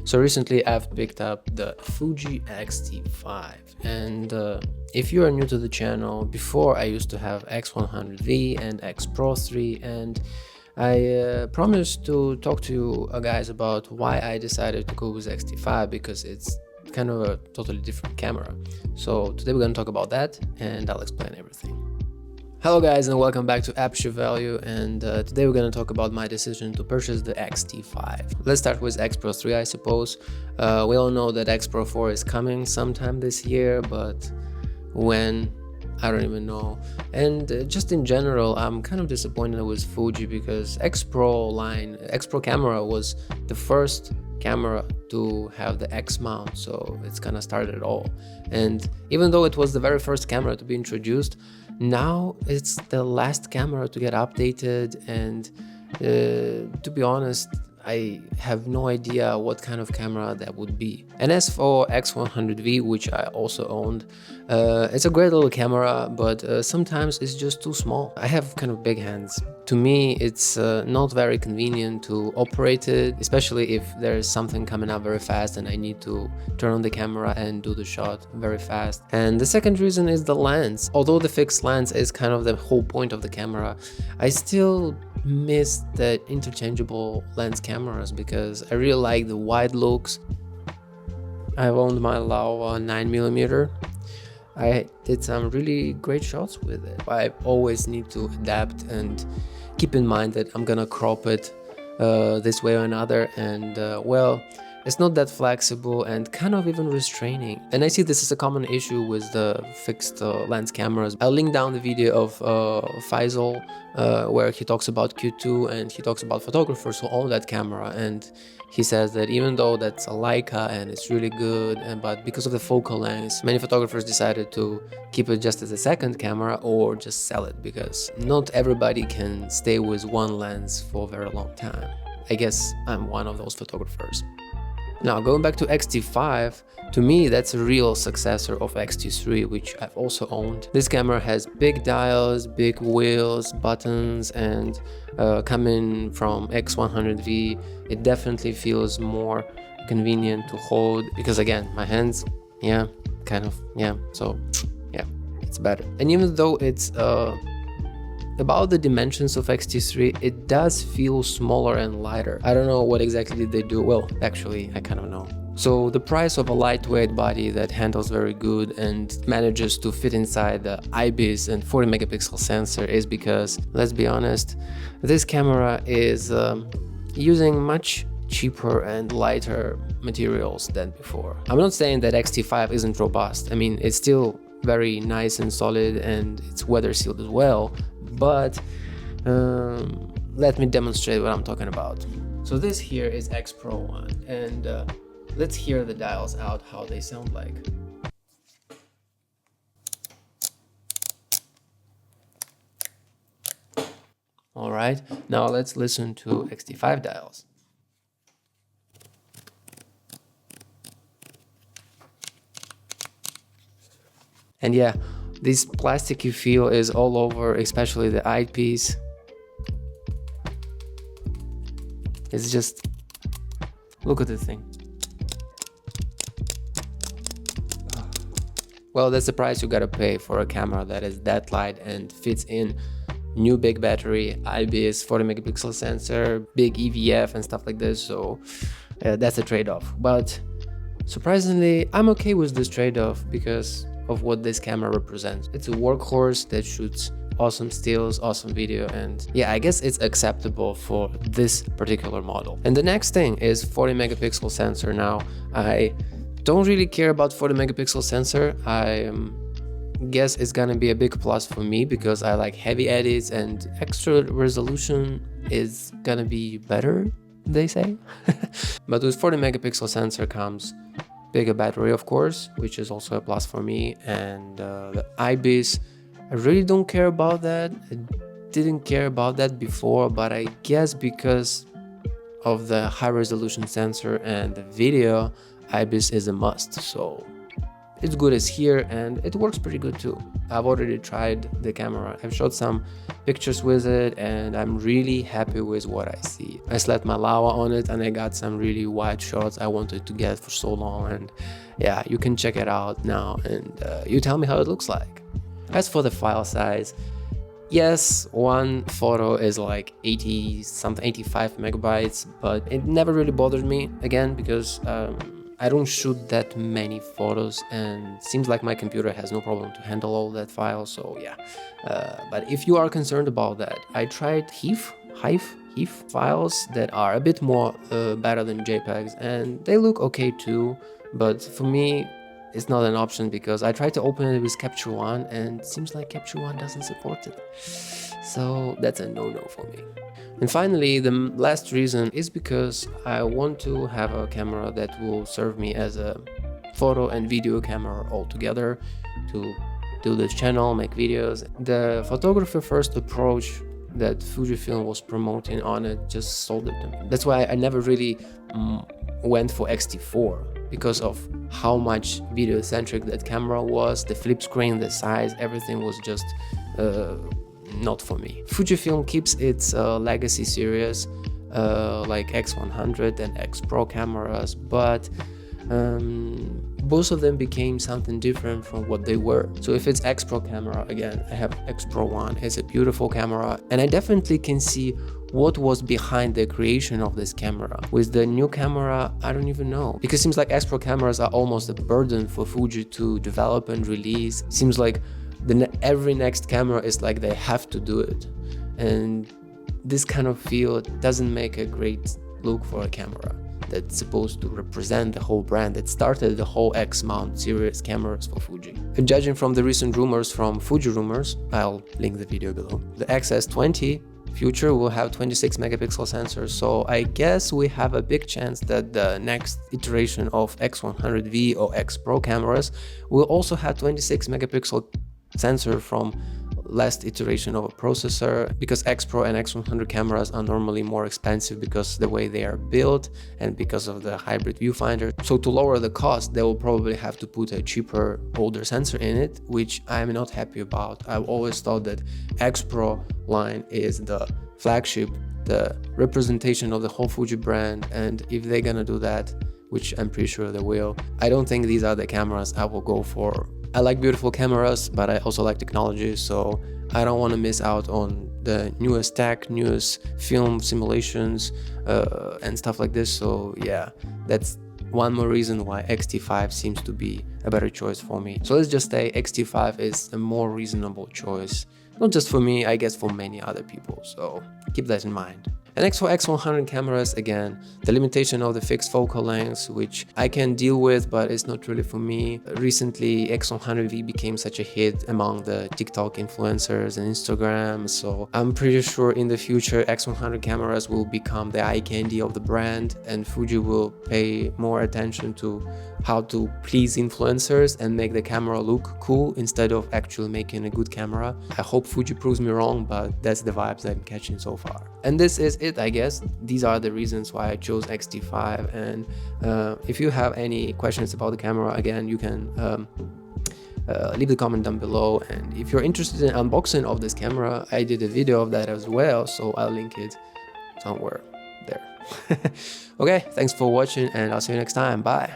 So recently I've picked up the Fuji X-T5, and if you are new to the channel, before I used to have X100V and X-Pro3, and I promised to talk to you guys about why I decided to go with X-T5, because it's kind of a totally different camera. So today we're going to talk about that, and I'll explain everything. Hello guys, and welcome back to Aperture Value, and today we're going to talk about my decision to purchase the X-T5. Let's start with X-Pro3, I suppose. We all know that X-Pro4 is coming sometime this year, but when, I don't even know. And just in general, I'm kind of disappointed with Fuji, because X-Pro camera was the first camera to have the X mount, so it's kind of started it all. And even though it was the very first camera to be introduced, now it's the last camera to get updated, and to be honest, I have no idea what kind of camera that would be. And as for X100V, which I also owned, it's a great little camera, but sometimes it's just too small. I have kind of big hands. To me, it's not very convenient to operate it, especially if there's something coming up very fast and I need to turn on the camera and do the shot very fast. And the second reason is the lens. Although the fixed lens is kind of the whole point of the camera, I still miss the interchangeable lens cameras, because I really like the wide looks. I've owned my Laowa 9mm. I did some really great shots with it. I always need to adapt and keep in mind that I'm gonna crop it this way or another, and well, it's not that flexible and kind of even restraining. And I see this is a common issue with the fixed lens cameras. I'll link down the video of Faisal where he talks about Q2, and he talks about photographers who own that camera, and he says that even though that's a Leica and it's really good, but because of the focal length, many photographers decided to keep it just as a second camera or just sell it, because not everybody can stay with one lens for a very long time. I guess I'm one of those photographers. Now, going back to X-T5, to me that's a real successor of X-T3, which I've also owned. This camera has big dials, big wheels, buttons, and coming from X100V, it definitely feels more convenient to hold, because again, my hands, so it's better. And even though it's about the dimensions of X-T3, it does feel smaller and lighter. I don't know what exactly they do. Well, actually, I kind of know. So the price of a lightweight body that handles very good and manages to fit inside the IBIS and 40 megapixel sensor is because, let's be honest, this camera is using much cheaper and lighter materials than before. I'm not saying that X-T5 isn't robust. I mean, it's still very nice and solid, and it's weather sealed as well, but let me demonstrate what I'm talking about. So this here is X-Pro1, and let's hear the dials out, how they sound like. Alright, now let's listen to X-T5 dials. And yeah, this plasticky feel is all over, especially the eyepiece. It's just, look at the thing. Well, that's the price you gotta pay for a camera that is that light and fits in. New big battery, IBIS, 40 megapixel sensor, big EVF and stuff like this, so that's a trade-off. But surprisingly, I'm okay with this trade-off because of what this camera represents. It's a workhorse that shoots awesome stills, awesome video, and yeah, I guess it's acceptable for this particular model. And the next thing is 40 megapixel sensor. Now, I don't really care about 40 megapixel sensor. I guess it's gonna be a big plus for me because I like heavy edits, and extra resolution is gonna be better, they say. But with 40 megapixel sensor comes bigger battery, of course, which is also a plus for me, and the IBIS, I really don't care about that. I didn't care about that before, but I guess because of the high resolution sensor and the video, IBIS is a must. So it's good as here, and it works pretty good too. I've already tried the camera, I've shot some pictures with it, and I'm really happy with what I see. I slept my lava on it and I got some really wide shots I wanted to get for so long, and yeah, you can check it out now and you tell me how it looks like. As for the file size, yes, one photo is like 85 megabytes, but it never really bothered me again because I don't shoot that many photos, and seems like my computer has no problem to handle all that file, so yeah. But if you are concerned about that, I tried HEIF files that are a bit more better than JPEGs, and they look okay too, but for me it's not an option because I tried to open it with Capture One and it seems like Capture One doesn't support it. So that's a no-no for me. And finally, the last reason is because I want to have a camera that will serve me as a photo and video camera all together to do this channel, make videos. The photographer first approach that Fujifilm was promoting on it just sold it to me. That's why I never really went for X-T4, because of how much video-centric that camera was. The flip screen, the size, everything was just not for me. Fujifilm keeps its legacy series like X100 and X-Pro cameras, but both of them became something different from what they were. So if it's X-Pro camera, again, I have X-Pro1, it's a beautiful camera, and I definitely can see what was behind the creation of this camera. With the new camera, I don't even know, because it seems like X-Pro cameras are almost a burden for Fuji to develop and release. It seems like every next camera is like they have to do it, and this kind of feel doesn't make a great look for a camera that's supposed to represent the whole brand that started the whole X-mount series cameras for Fuji. And judging from the recent rumors from Fuji Rumors, I'll link the video below, the XS20 future will have 26 megapixel sensors, so I guess we have a big chance that the next iteration of X100V or X-Pro cameras will also have 26 megapixel sensor from last iteration of a processor, because X-Pro and X100 cameras are normally more expensive because the way they are built and because of the hybrid viewfinder. So to lower the cost, they will probably have to put a cheaper, older sensor in it, which I'm not happy about. I've always thought that X-Pro line is the flagship, the representation of the whole Fuji brand, and if they're gonna do that, which I'm pretty sure they will, I don't think these are the cameras I will go for. I like beautiful cameras, but I also like technology, so I don't want to miss out on the newest tech, newest film simulations and stuff like this. So yeah, that's one more reason why X-T5 seems to be a better choice for me. So let's just say X-T5 is a more reasonable choice, not just for me, I guess for many other people, so keep that in mind. And next for X100 cameras, again, the limitation of the fixed focal lengths, which I can deal with, but it's not really for me. Recently, X100V became such a hit among the TikTok influencers and Instagram, so I'm pretty sure in the future X100 cameras will become the eye candy of the brand, and Fuji will pay more attention to how to please influencers and make the camera look cool instead of actually making a good camera. I hope Fuji proves me wrong, but that's the vibes I'm catching so far. And this is it, I guess. These are the reasons why I chose X-T5, and if you have any questions about the camera, again, you can leave the comment down below, and if you're interested in unboxing of this camera, I did a video of that as well, so I'll link it somewhere there. Okay, thanks for watching, and I'll see you next time. Bye.